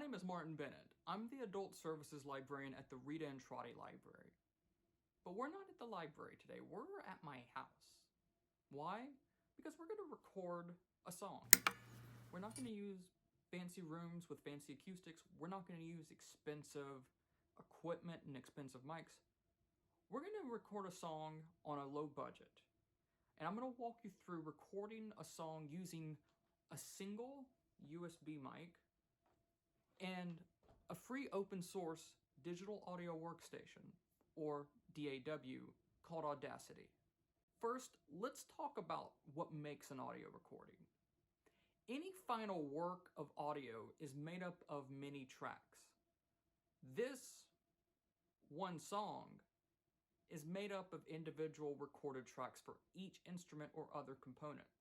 name is Martin Bennett. I'm the Adult Services Librarian at the Rita and Trotty Library. But we're not at the library today, we're at my house. Why? Because we're going to record a song. We're not going to use fancy rooms with fancy acoustics. We're not going to use expensive equipment and expensive mics. We're going to record a song on a low budget. And I'm going to walk you through recording a song using a single USB mic and a free open source digital audio workstation, or DAW, called Audacity. First, let's talk about what makes an audio recording. Any final work of audio is made up of many tracks. This one song is made up of individual recorded tracks for each instrument or other components.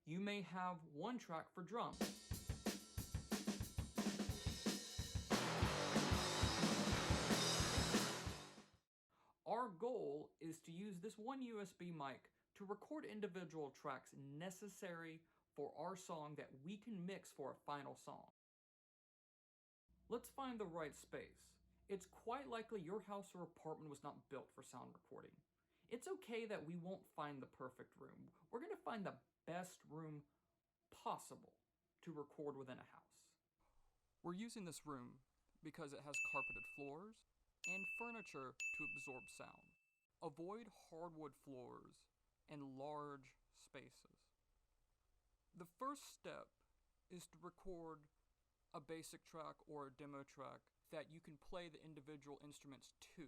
You may have one track for drums. Our goal is to use this one USB mic to record individual tracks necessary for our song that we can mix for a final song. Let's find the right space. It's quite likely your house or apartment was not built for sound recording. It's okay that we won't find the perfect room. We're going to find the best room possible to record within a house. We're using this room because it has carpeted floors and furniture to absorb sound. Avoid hardwood floors and large spaces. The first step is to record a basic track or a demo track that you can play the individual instruments to.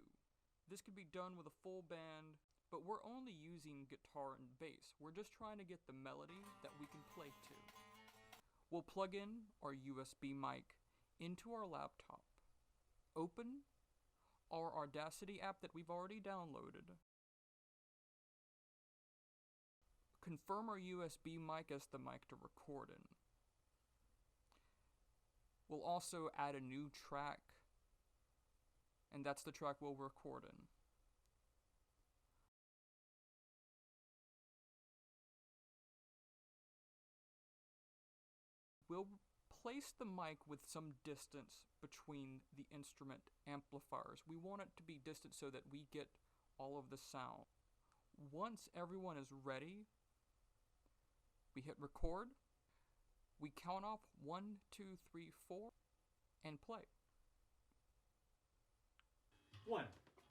This could be done with a full band, but we're only using guitar and bass. We're just trying to get the melody that we can play to. We'll plug in our USB mic into our laptop. Open our Audacity app that we've already downloaded. Confirm our USB mic as the mic to record in. We'll also add a new track, and that's the track we'll record in. We'll place the mic with some distance between the instrument amplifiers. We want it to be distant so that we get all of the sound. Once everyone is ready, we hit record, we count off 1, 2, 3, 4, and play. 1,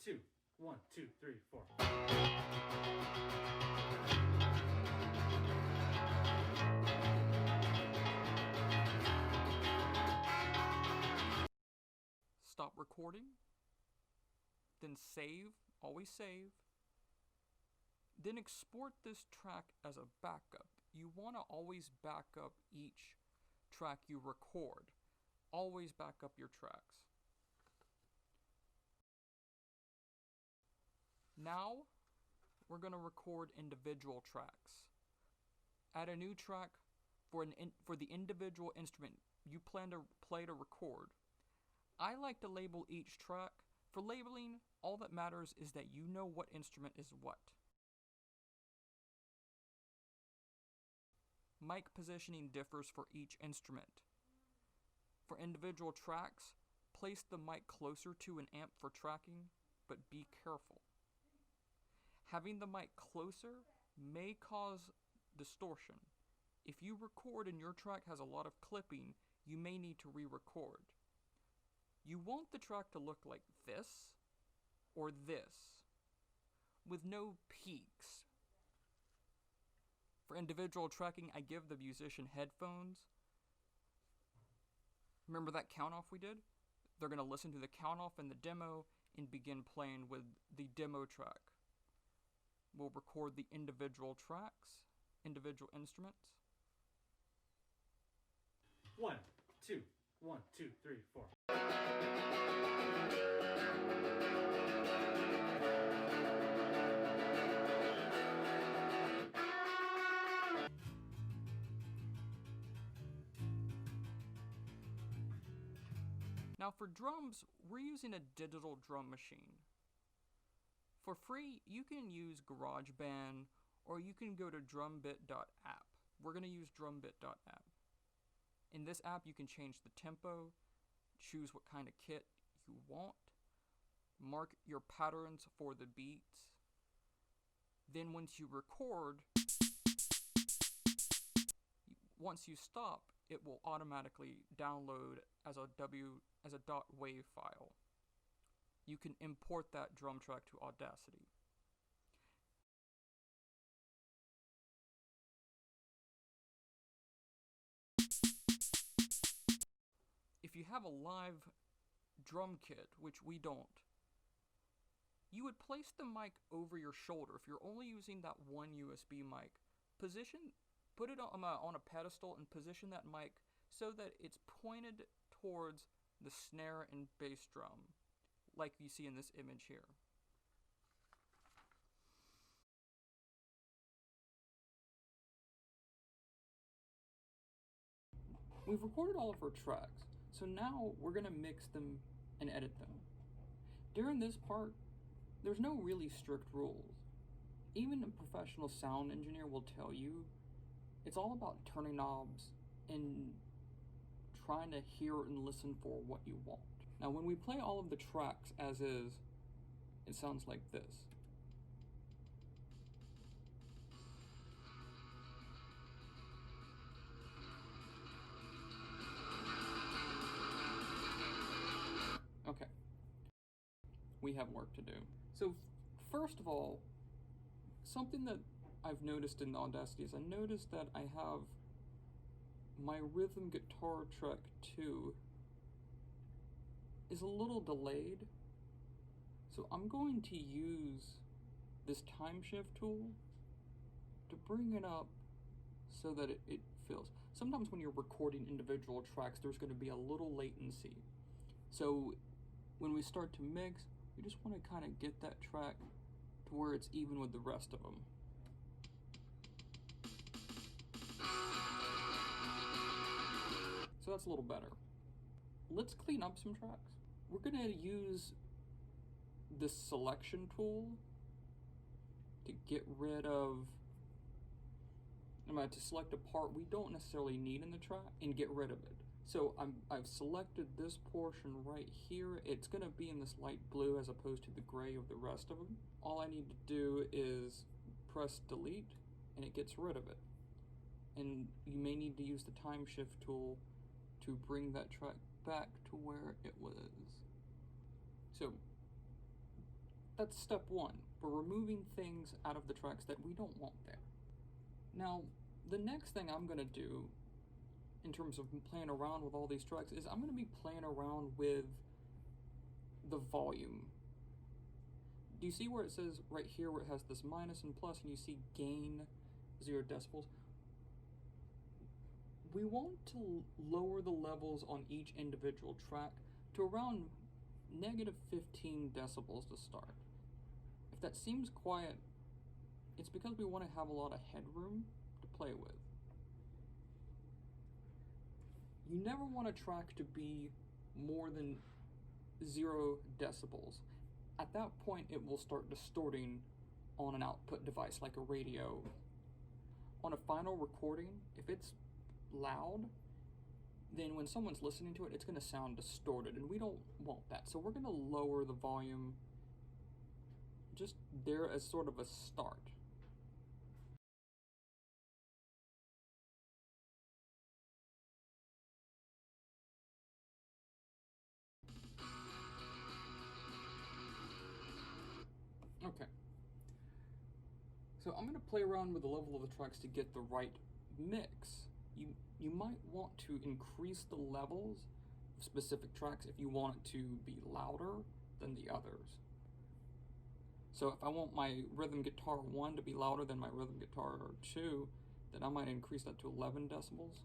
2, 1, 2, 3, 4. Stop recording, then save, always save, then export this track as a backup. You want to always back up each track you record. Always back up your tracks. Now, we're going to record individual tracks. Add a new track for the individual instrument you plan to play to record. I like to label each track. For labeling, all that matters is that you know what instrument is what. Mic positioning differs for each instrument. For individual tracks, place the mic closer to an amp for tracking, but be careful. Having the mic closer may cause distortion. If you record and your track has a lot of clipping, you may need to re-record. You want the track to look like this or this, with no peaks. For individual tracking, I give the musician headphones. Remember that count-off we did? They're going to listen to the count-off in the demo and begin playing with the demo track. We'll record the individual tracks, individual instruments. 1, 2, 1, 2, 3, 4. Now for drums, we're using a digital drum machine. For free, you can use GarageBand or you can go to drumbit.app. We're going to use drumbit.app. In this app, you can change the tempo, choose what kind of kit you want, mark your patterns for the beats. Then once you record, once you stop, it will automatically download as a .wav file. You can import that drum track to Audacity. If you have a live drum kit, which we don't, you would place the mic over your shoulder. If you're only using that one USB mic, put it on a pedestal and position that mic so that it's pointed towards the snare and bass drum, like you see in this image here. We've recorded all of our tracks, so now we're going to mix them and edit them. During this part, there's no really strict rules. Even a professional sound engineer will tell you it's all about turning knobs and trying to hear and listen for what you want. Now, when we play all of the tracks as is, it sounds like this. Okay, we have work to do. So first of all, something that I've noticed in Audacity is I noticed that I have my rhythm guitar track 2 is a little delayed. So I'm going to use this time shift tool to bring it up so that it feels. Sometimes when you're recording individual tracks, there's going to be a little latency. So when we start to mix, we just want to kind of get that track to where it's even with the rest of them. So that's a little better. Let's clean up some tracks. We're going to use this selection tool to get rid of, to select a part we don't necessarily need in the track and get rid of it. So I've selected this portion right here. It's going to be in this light blue as opposed to the gray of the rest of them. All I need to do is press delete and it gets rid of it. And you may need to use the time shift tool to bring that track back to where it was. So that's step one. We're removing things out of the tracks that we don't want there. Now, the next thing I'm going to do in terms of playing around with all these tracks is I'm going to be playing around with the volume. Do you see where it says right here where it has this minus and plus and you see gain 0 decibels? We want to lower the levels on each individual track to around negative 15 decibels to start. If that seems quiet, it's because we want to have a lot of headroom to play with. You never want a track to be more than 0 decibels. At that point, it will start distorting on an output device like a radio. On a final recording, if it's loud, then when someone's listening to it, it's going to sound distorted, and we don't want that. So we're going to lower the volume just there as sort of a start. Okay. So I'm going to play around with the level of the tracks to get the right mix. You might want to increase the levels of specific tracks if you want it to be louder than the others. So if I want my rhythm guitar 1 to be louder than my rhythm guitar 2, then I might increase that to 11 decibels.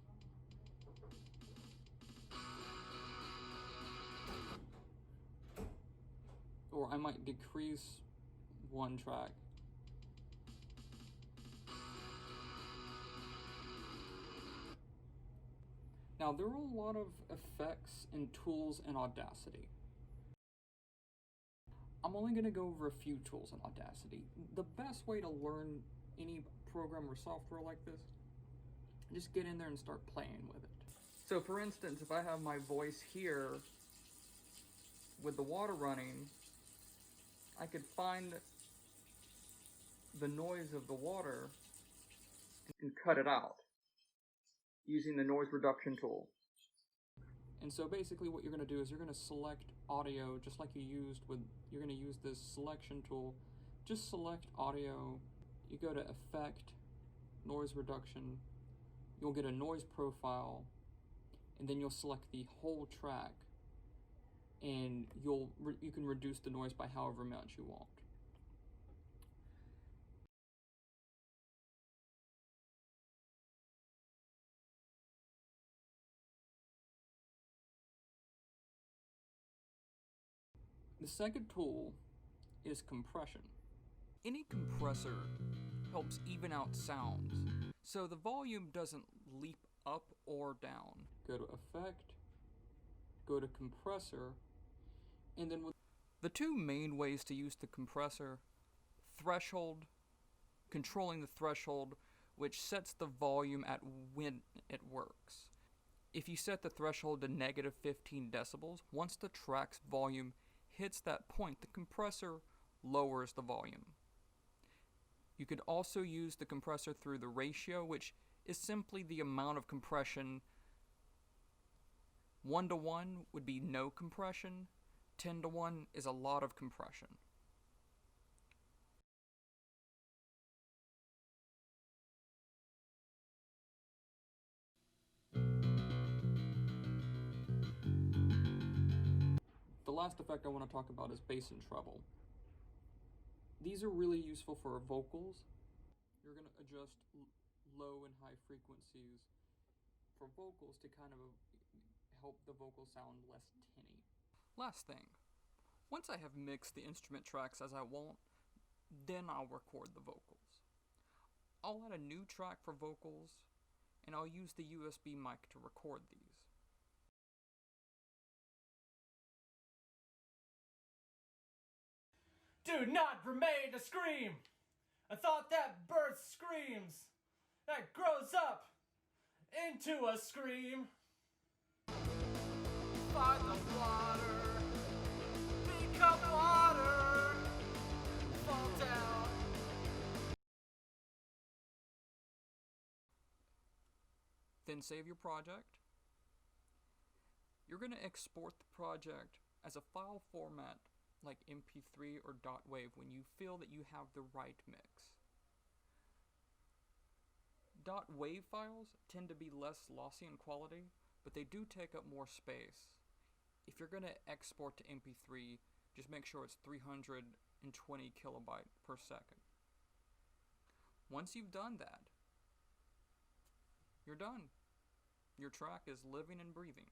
Or I might decrease one track. Now, there are a lot of effects and tools in Audacity. I'm only going to go over a few tools in Audacity. The best way to learn any program or software like this, just get in there and start playing with it. So for instance, if I have my voice here with the water running, I could find the noise of the water and cut it out using the noise reduction tool. And so basically what you're going to do is you're going to select audio just like you're going to use this selection tool. Just select audio, you go to Effect, Noise Reduction, you'll get a noise profile, and then you'll select the whole track, and you can reduce the noise by however much you want. The second tool is compression. Any compressor helps even out sounds, so the volume doesn't leap up or down. Go to Effect, go to Compressor, and then the two main ways to use the compressor: threshold, controlling the threshold, which sets the volume at when it works. If you set the threshold to negative 15 decibels, once the track's volume hits that point, the compressor lowers the volume. You could also use the compressor through the ratio, which is simply the amount of compression. 1:1 would be no compression, 10:1 is a lot of compression. The last effect I want to talk about is bass and treble. These are really useful for vocals. You're going to adjust low and high frequencies for vocals to kind of help the vocal sound less tinny. Last thing, once I have mixed the instrument tracks as I want, then I'll record the vocals. I'll add a new track for vocals, and I'll use the USB mic to record these. Do not remain to scream. A thought that birth screams, that grows up into a scream. Find the water, become water, fall down. Then save your project. You're going to export the project as a file format like MP3 or .wav when you feel that you have the right mix. .wav files tend to be less lossy in quality, but they do take up more space. If you're going to export to MP3, just make sure it's 320 kilobytes per second. Once you've done that, you're done. Your track is living and breathing.